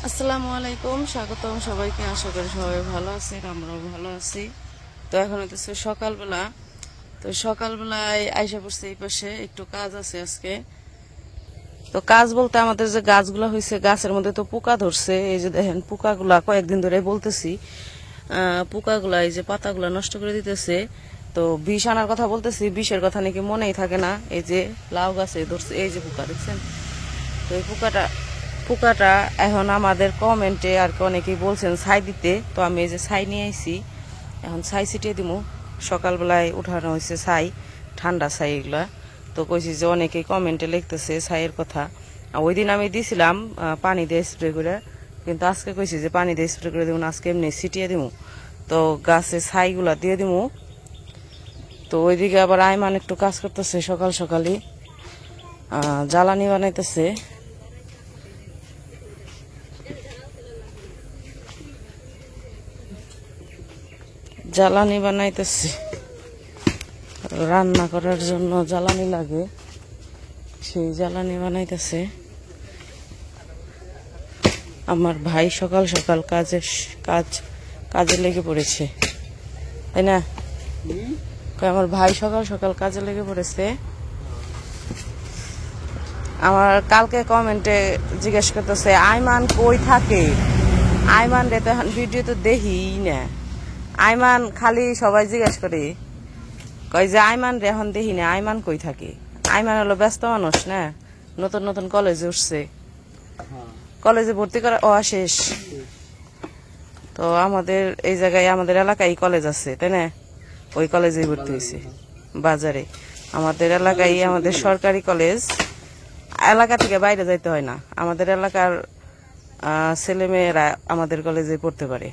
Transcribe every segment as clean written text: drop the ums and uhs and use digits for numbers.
আসসালামু আলাইকুম, স্বাগতম সবাইকে। আশা করি সবাই ভালো আছেন, আমরাও ভালো আছি। তো এখন হচ্ছে সকালবেলা। তো সকালবেলায় আইসা পড়ছে এই পাশে, একটু কাজ আছে আজকে। তো কাজ বলতে আমাদের যে গাছগুলা হয়েছে, গাছের মধ্যে তো পোকা ধরছে। এই যে দেখেন পোকাগুলা কয়েকদিন ধরে বলতেছি, পোকাগুলা এই যে পাতাগুলা নষ্ট করে দিতেছে। তো বিষ আনার কথা বলতেছি, বিষের কথা নাকি মনেই থাকে না। এই যে লাউ গাছে ধরছে, এই যে পোকা দেখছেন। তো এই পোকাটা এখন আমাদের কমেন্টে আর কি অনেকেই বলছেন ছাই দিতে। তো আমি এই যে ছাই নিয়ে আইছি, এখন ছাই ছিটিয়ে দিব। সকালবেলায় উঠানো হয়েছে ছাই, ঠান্ডা ছাই এগুলা। তো কইছি যে অনেকেই কমেন্টে লিখতেছে ছাইয়ের কথা। ওই দিন আমি দিছিলাম পানি দিয়ে স্প্রে করে, কিন্তু আজকে কইছি যে পানি দিয়ে স্প্রে করে দিব না, আজকে এমনি ছিটিয়ে দিব। তো গাছে ছাইগুলা দিয়ে দিব। তো ওইদিকে আবার আইমান একটু কাজ করতেছে, সকাল সকালই জ্বালানি বানাইতেছে। জ্বালানি বানাইতেছে, রান্না করার জন্য জ্বালানি লাগে, সেই জ্বালানি বানাইতেছে। আমার ভাই সকাল সকাল কাজে লেগে পড়েছে, তাই না? আমার ভাই সকাল সকাল কাজে লেগে পড়েছে। আমার কালকে কমেন্টে জিজ্ঞেস করতেছে আইমান কই থাকে। আইমান রে তো এখন ভিডিও তো দেখি না। আইমান খালি সবাই জিজ্ঞেস করে, কয় যে আইমান রে এখন দেখি না, আইমান কই থাকে। আইমান হলো ব্যস্ত মানুষ না, নতুন নতুন কলেজে উঠছে, কলেজে ভর্তি করা শেষ। তো আমাদের এই জায়গায় আমাদের এলাকায় কলেজ আছে, তাই না? ওই কলেজে ভর্তি হয়েছে বাজারে। আমাদের এলাকায় আমাদের সরকারি কলেজ, এলাকা থেকে বাইরে যাইতে হয় না। আমাদের এলাকার ছেলেমেয়েরা আমাদের কলেজে পড়তে পারে।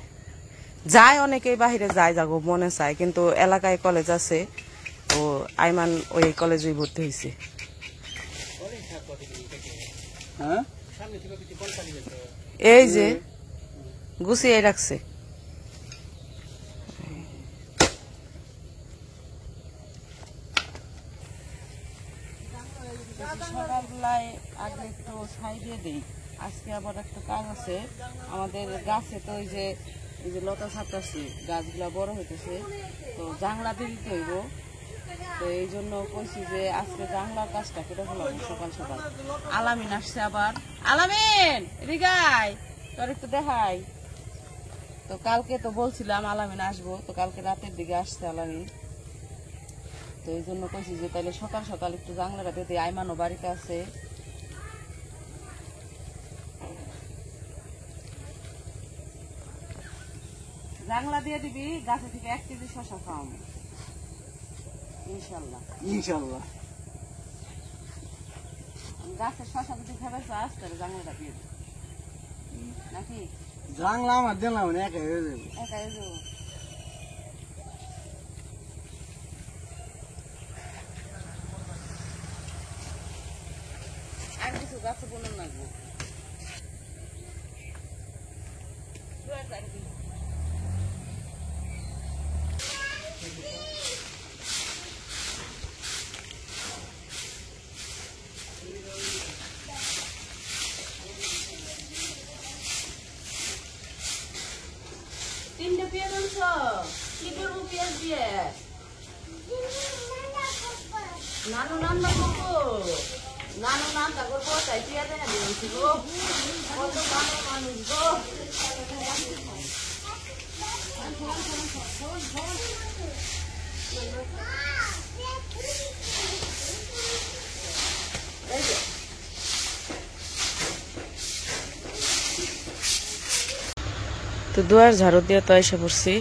যায় অনেকেই বাহিরে যায়, যাগো মনে চায়, কিন্তু এলাকায় কলেজ আছে। তো আইমান ওই কলেজেই ভর্তি হয়েছে। এই যে গুছিয়ে রাখছে। সকালবেলায় আগে একটু ছাই দিয়ে দিই। আজকে আবার একটা কাজ আছে আমাদের গাছে। তো এই যে লতা ছাপটাছি, গাছগুলা বড় হইতেছে, তো জাংলা দিয়ে দিতে হইব। তো এই জন্য কইছি যে আজকে জাংলার কাজটা কেটে ফেলাম সকাল সকাল। আলামিন আসছে আবার। আলামিন রিগাই তোর একটু দেখাই। তো কালকে তো বলছিলাম আলামিন আসবো, তো কালকে রাতের দিকে আসছে আলামিন। তো এই জন্য কইছি যে তাহলে সকাল সকাল একটু জাংলাটা দিয়ে দিই। আইমানও বাড়িতে আছে। জাংলা দিয়ে দিবি, গাছে থেকে 1 কেজি শশা খাওয়াবো ইনশাল্লাহ। ইনশাল্লাহ গাছের শশা যদি খাবে চাস তাহলে জাংলাটা দিয়ে দিবি নাকি? জাংলা আমার দিলাম না, একাই হয়ে যাবে। একাই যাবো। আর কিছু গাছে বলুন লাগবো। তিনটে পেঁয়াজ আনছ, কি করবো পেঁয়াজ দিয়ে? নানু রান্না করবো, নানু রান্না করবো, তাই পেঁয়াজ এনে দিয়েছি গো। কত ভালো মানুষ গো। তো দুয়ার ঝাড়ু দিয়ে তো এসে পড়ছি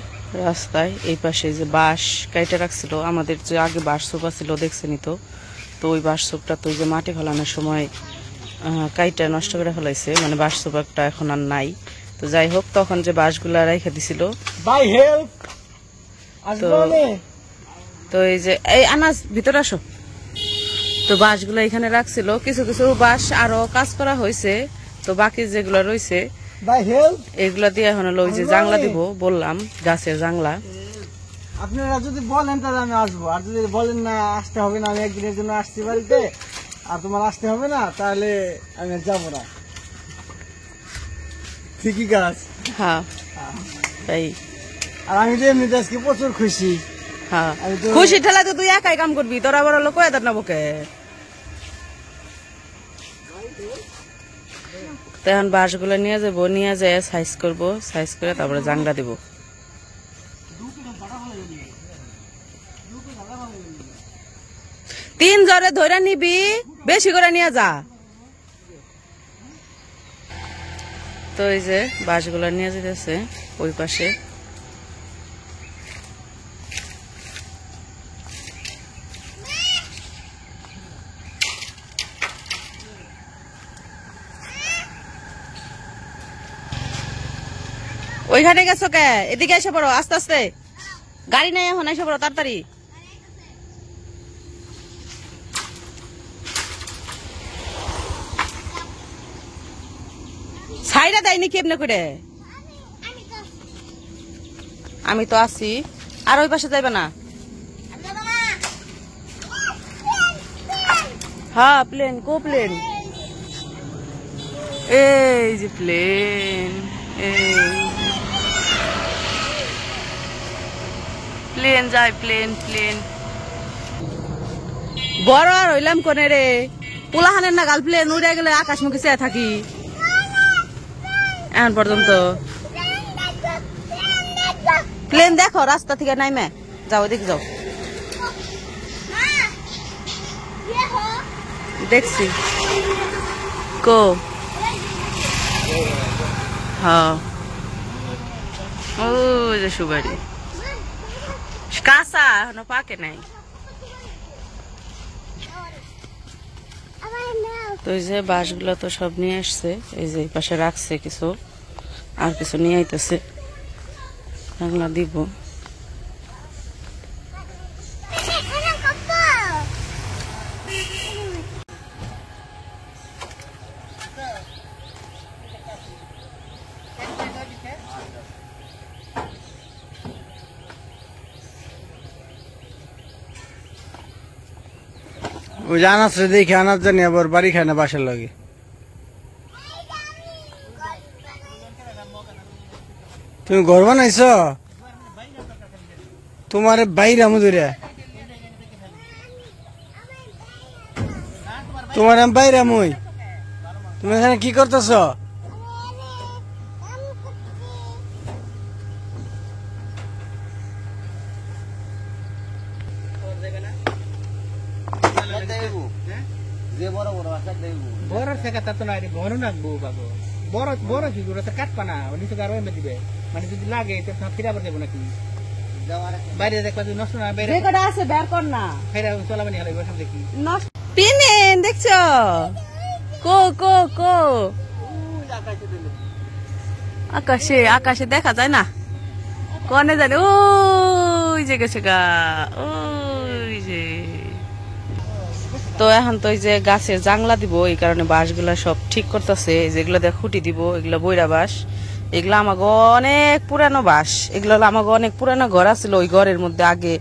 রাস্তায়। এই পাশে যে বাঁশ কাইটা রাখছিল, আমাদের যে আগে বাঁশ সোপা ছিল দেখছেনি তো। তো ওই বাঁশ সোপটা তো ওই যে মাটি ফেলানোর সময় কাইটা নষ্ট করে ফেলাইছে, মানে বাঁশ সোপাটা এখন আর নাই। তো যাই হোক, তখন যে বাঁশগুলা রেখে দিছিল, তো এই যে এই আনাজ ভিতরে আসো। তো বাঁশগুলা এখানে রাখছিল, কিছু কিছু বাঁশ আরো কাজ করা হয়েছে। তো বাকি যেগুলো রয়েছে এগুলা দিয়ে এখন হলো ওই যে জাংলা দিব বললাম, গাছের জাংলা। আপনারা যদি বলেন তাহলে আমি আসবো, আর যদি বলেন না আসতে হবে না, আমি একদিনের জন্য আসছি বাড়িতে আর তোমার আসতে হবে না, তাহলে আমি যাবো না। ঠিকই কাজ। হ্যাঁ তাই। আর আমি তো এমনিতে আজকে প্রচুর খুশি। হ্যাঁ আমি তো- খুশি ঠেলা তো তুই একাই কাম করবি, তোরা বড় লোক কয়ে না বকে। তো এখন বাঁশগুলো নিয়ে যাবো, নিয়ে যায় সাইজ করবো, সাইজ করে তারপরে জাংলা দিব। তিন জরে ধরে নিবি, বেশি করে নিয়ে যা। তো এই যে বাঁশগুলো নিয়ে যেতেছে ওই পাশে। ওইখানে গেছো কে? এদিকে এসে পড়ো আস্তে আস্তে, গাড়ি নেই এখন, এসে পড়ো তাড়াতাড়ি। ছাইরা দেয়নি কেমনে করে? আমি তো আছি। আর ওই পাশে যাইবে না? হ্যাঁ প্লেন, কো প্লেন? এই যে প্লেন, প্লেন যায়, প্লেন প্লেন। বড় আর হইলাম কোনে রে, পোলাহানের না গাল প্লেন উড়ে গেলে আকাশমুখী চেয়ে থাকি এখন পর্যন্ত। প্লেন দেখো রাস্তা থেকে নাইমে যাও, দেখি যাও। দেখছি কো। হ্যাঁ ও যে সুবাড়ি কাঁচা এখনো পাকে নাই। তো এই যে বাঁশগুলো তো সব নিয়ে আসছে, এই যে এই পাশে রাখছে কিছু, আর কিছু নিয়ে আইতেছে, বাংলা দিব। ওই যে আনাজ দেখে আনাজ জানি আবার বাড়ি খায় না বাসার লাগে। তুমি ঘর বানাইছ? তোমার বাইরে মধুরে, তোমার বাইরে মই, তুমি এখানে কি করতেছ? বড় থেকে তা তো নাই ঘন নাকবো বাবু, বড় বড় কি করে কাটবা না, নিচে গারো এমনি দিবে, মানে যদি লাগে ফিরাবার যাবো নাকি বাইরে দেখবা যদি নষ্ট না বাইরে আছে বের কর না, ফেরা চলাবে না হলে বসে দেখি পিনেন দেখছো? কো কো কো আকাশে, আকাশে দেখা যায় না, কনে জানে ওই যে গেছে গা, ওই যে। তো এখন তো ওই যে গাছের জাংলা দিব, এই কারণে বাঁশগুলা সব ঠিক করতেছে। যেগুলো দিয়ে খুঁটি দিব এগুলো বইরা বাঁশ, এগুলো আমাকে অনেক পুরানো বাঁশ। এগুলো আমাকে অনেক পুরানো ঘর আছিল, ওই ঘরের মধ্যে আগে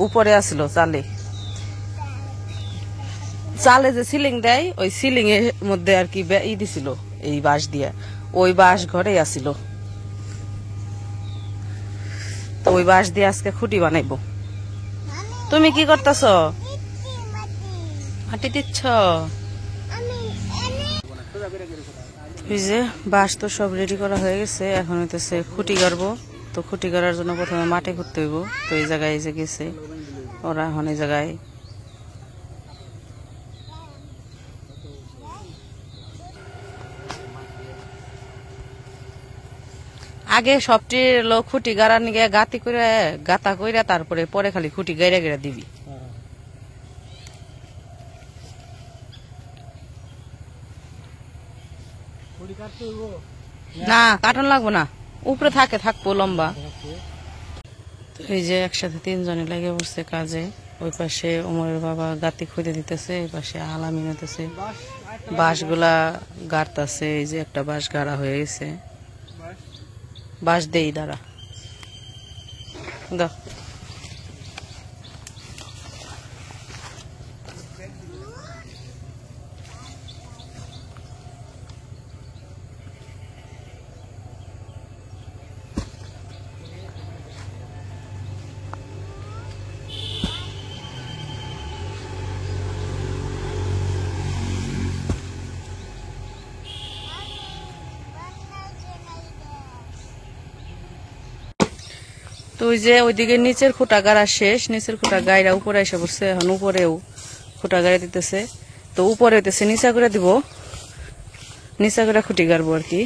উপরে আছিল চালে, চালে যে সিলিং দেয় ওই সিলিং এর মধ্যে আর কি ই দিছিল এই বাঁশ দিয়ে, ওই বাঁশ ঘরে আসিল। তো ওই বাঁশ দিয়ে আজকে খুঁটি বানাইবো। তুমি কি করতেছ? মাটি দিচ্ছ? এই যে বাঁশ তো সব রেডি করা হয়ে গেছে, এখন হইতেছে খুঁটি গাড়বো। তো খুঁটি গাড়ার জন্য প্রথমে মাটি করতে হইব। তো এই জায়গায় এই যে গেছে ওরা, এখন এই জায়গায় আগে সবটি লোক খুঁটি গাড়া নিয়ে গাতি করে গাতা কইরা তারপরে পরে খালি খুঁটি গাইরা গাইরা দিবি। না কাটন লাগবো না, উপরে থাকে থাকবো লম্বা। তো এই যে একসাথে তিনজনে লেগে বসছে কাজে। ওই পাশে ওমরের বাবা গাতি খুঁজে দিতেছে, এই পাশে আলামিন হইতেছে বাঁশগুলা গাড়তাছে। এই যে একটা বাঁশ গাড়া হয়ে গেছে, বাঁশ দেই দাঁড়া দাও। তো ওই যে ওইদিকে নিচের খুঁটা গাড়া শেষ, নিচের খুঁটা গাড়া উপরে এসে পড়ছে, এখন উপরেও খুঁটা গাড়া দিতেছে। তো উপরে হইতেছে নিচা করে দিব, নিচা করে খুঁটি গাড়বো আর কি।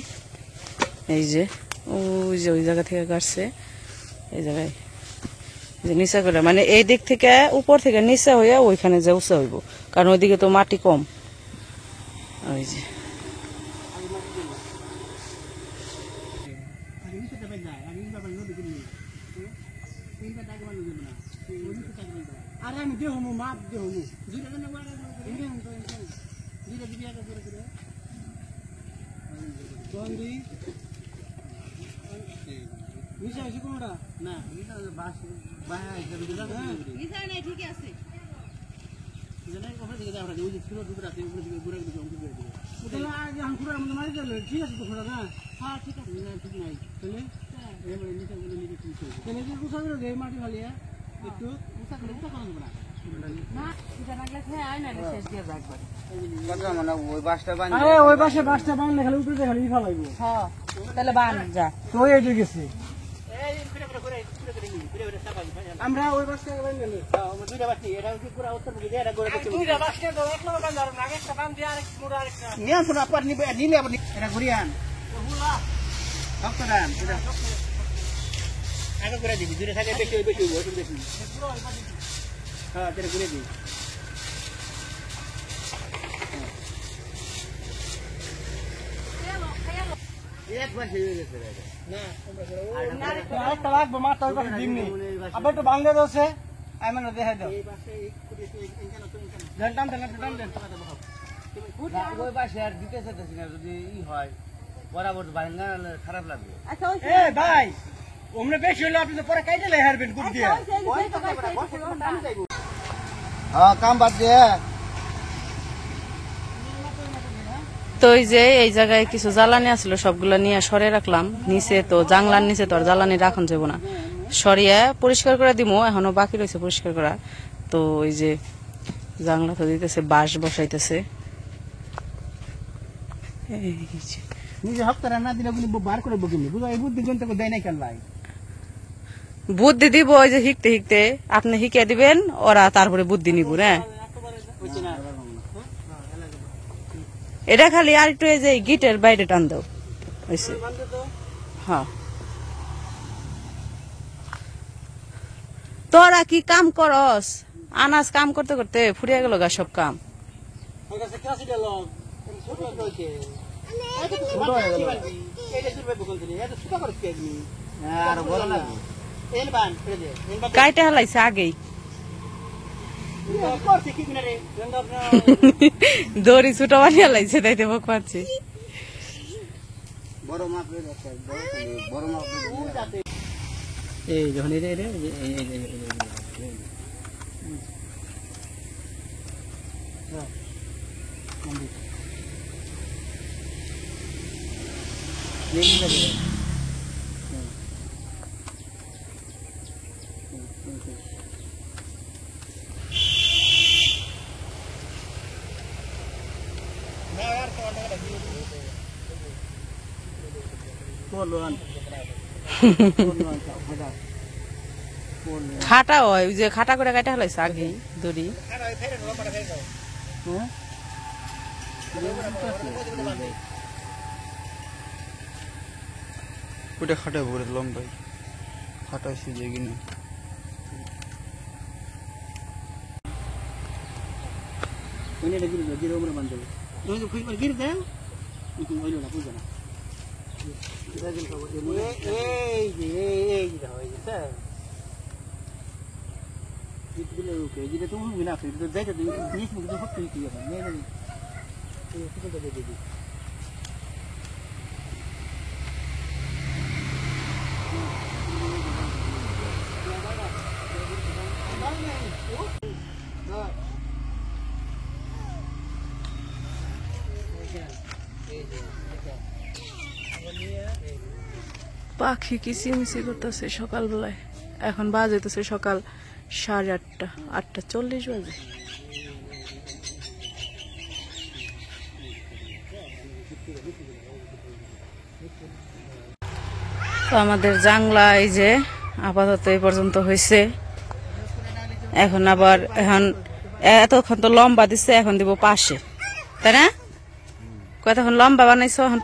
এই যে ওই জায়গা থেকে গাড়ছে, এই জায়গায় যে নিচা করে, মানে এই দিক থেকে উপর থেকে নিচা হইয়া ওইখানে যে উঁচা হইব, কারণ ওইদিকে তো মাটি কম। ওই যে আর আমি দেহ মাপ দেহ কোনটা না ঠিক আছে তো না? হ্যাঁ ঠিক আছে, ঠিক নাই তাহলে মাটি ভালিয়া একটু ওই পাশে বাসটা বানলে খালি উপরে খালি ফেলাইব। তাহলে বান যা তো এই গেছে আমরা ওই বাসটা আগে করে দিবি, দূরে থাকে বেশি বেশি বেশি। হ্যাঁ ঘুরে দিবি। লাগবো মাথা ওই পাশে দিমনি আবার একটু বাংলা দোষে আমি দেখাই দাও ওই পাশে আর দিতে চাইতেছি না, যদি ই হয় বরাবর ভাঙা খারাপ লাগবে। এ ভাই ওমনে বেশি হলে আপনি তো পরে কাইতে লাই হারবেন গুড দিয়া হ্যাঁ কাম বাদ দিয়ে তো ওই যে এই জায়গায় কিছু জ্বালানি আসলো, সবগুলা নিয়ে সরে রাখলাম নিচে। তো জাংলার নিচে তো আর জ্বালানি রাখন যাবো না, সরিয়ে পরিষ্কার করে দিব, এখনো বাকি রয়েছে পরিষ্কার করা। তো ওই যে জাংলা তো দিতেছে, বাঁশ বসাইতেছে। এই যে নিজে হপ্তাহ না দিলে বার করে বকিনি বুঝা, এই বুদ্ধি জন্ত দেয় নাই কেন লাই বুদ্ধি দিব, ওই যে শিখতে শিখতে আপনি শিখিয়ে দিবেন, ওরা তারপরে বুদ্ধি নিব। হ্যাঁ এটা খালি আর একটু এই যে গিটের বাইরে টান দাও হয়েছে। হ্যাঁ তোরা কি কাম করস? আনাজ কাম করতে করতে ফুরিয়ে গেল গা সব কাম। কাইটা হালাইছে আগেই, দড়ি ছোট বানিয়ে হালাইছে, তাইতে বক পাচ্ছে। বড় মাপ বড় মাপ এই যখন খাটা হয়, ওই যে খাটা করে কাটা হালাইছে আগেই দড়ি। ওটা খাটাই ভরে দিলাম ভাই, খাটাই সিজে কিনে গির দেন হইল না বুঝে না। এই যে এই যে হয়েছে দিলে ওকে যেটা তুমি না যাইতে জিনিস মুখে সব তুই কি হবে পাখি কিচিমিচি করতেছে সকালবেলায়। এখন বাজেতেছে সকাল 8:30, 8:40 বাজে। তো আমাদের জাংলা এই যে আপাতত এই পর্যন্ত হয়েছে। এখন এতক্ষণ তো লম্বা দিচ্ছে, এখন দিব পাশে, তাই না? কতক্ষণ লম্বা বানাইছো, এখন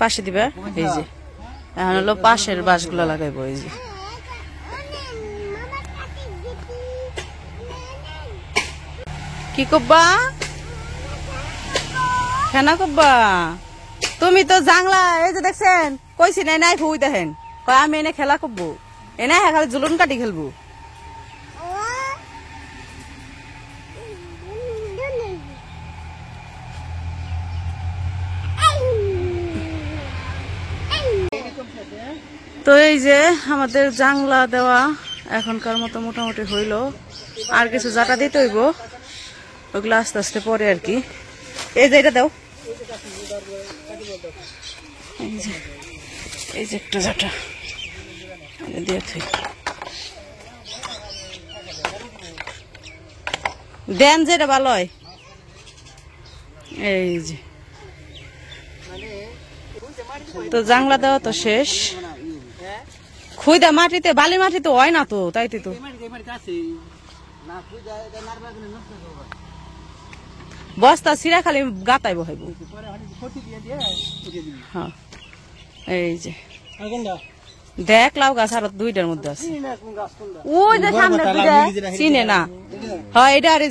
পাশে দিবে। এই যে এখন হলো পাশের বাঁশগুলো লাগাইবো। এই যে কি করবা, কেনা করবা? তুমি তো জাংলা, এই যে দেখছেন কইছি নাই নাই ফুই দেখেন, কয় আমি এনে খেলা করবো, এনে খালি জুলুন কাটি খেলবো। তো এই যে আমাদের জাংলা দেওয়া এখনকার মতো মোটামুটি হইল, আর কিছু জাটা দিতে হইব, ওগুলো আস্তে আস্তে পরে আর কি। এই যে এটা দাও, এই যে একটা জাটা দিয়ে দেন, যেটা ভালো হয়। এই যে তো জাংলা দেওয়া তো শেষ। খুইদা মাটিতে, বালি মাটিতে হয় না তো, তাই তো বস্তা ছিঁড়া খালি গাতাই বহাইব। হ্যাঁ এই যে দেখ, লাউ গাছ আর দুইটার মধ্যে আছে, ওই যে সামনে চিনে না। হ্যাঁ এটা আর এই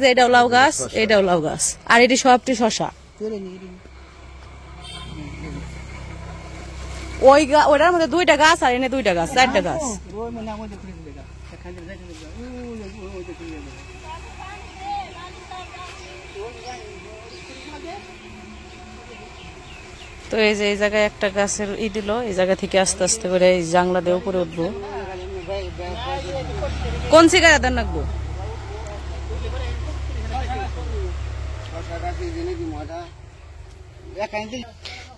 যে এটাও লাউ গাছ, এটাও লাউ গাছ, আর এটি সবটি শশা। ওইটার মধ্যে দুইটা গাছ, আর এনে দুইটা গাছ, চারটা গাছ। তো এই যে এই জায়গায় একটা গাছের দিল, এই জায়গা থেকে আস্তে আস্তে করে এই জাংলা দিয়ে উপরে উঠবো। কোন সিগারেট দেন রাখবো?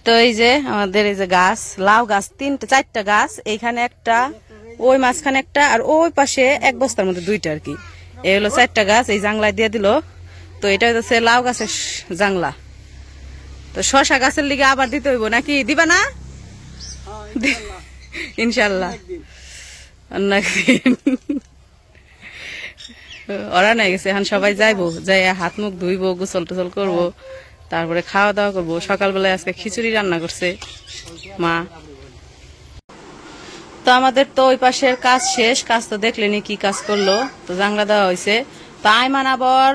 তো এই যে আমাদের এই যে গাছ, লাউ গাছ চারটা গাছ, এইখানে একটা, ওই মাঝখানে একটা, আর ওই পাশে এক বস্তার মধ্যে দুইটা আর কি। এই হলো চারটা গাছ, এই জাংলায় দিয়ে দিল। তো এটা হচ্ছে লাউ গাছের জাংলা। তো শশা গাছের লিগে আবার দিতে হইব নাকি? দিবা না? ইনশাল্লাহ ওরা নাই গেছে, এখন সবাই যাইবো, যাই হাত মুখ ধুইবো, গোসল টোসল করবো, তারপরে খাওয়া দাওয়া করবো। সকালবেলায় আজকে খিচুড়ি রান্না করছে মা। তো আমাদের তো ওই পাশের কাজ শেষ, কাজ তো দেখলেনি কি কাজ করলো। তো জাংলা দেওয়া হয়েছে। তো আইমান আবার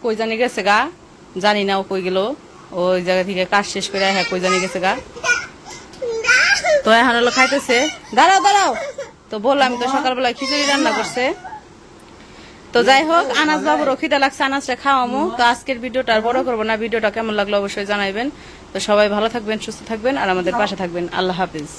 কই জানি গেছে গা, জানি না ও কই গেল, ওই জায়গা থেকে কাজ শেষ করে হ্যাঁ কই জানি গেছে গা। তো এখন হলো খাইতেছে, দাঁড়াও দাঁড়াও। তো বললাম তো সকালবেলায় খিচুড়ি রান্না করছে। তো যাই হোক, আনাজ বাবুরও খিদা লাগছে, আনাজটা খাওয়ামো। তো আজকের ভিডিওটা আর বড় করবো না, ভিডিওটা কেমন লাগলো অবশ্যই জানাইবেন। তো সবাই ভালো থাকবেন, সুস্থ থাকবেন, আর আমাদের পাশে থাকবেন। আল্লাহ হাফিজ।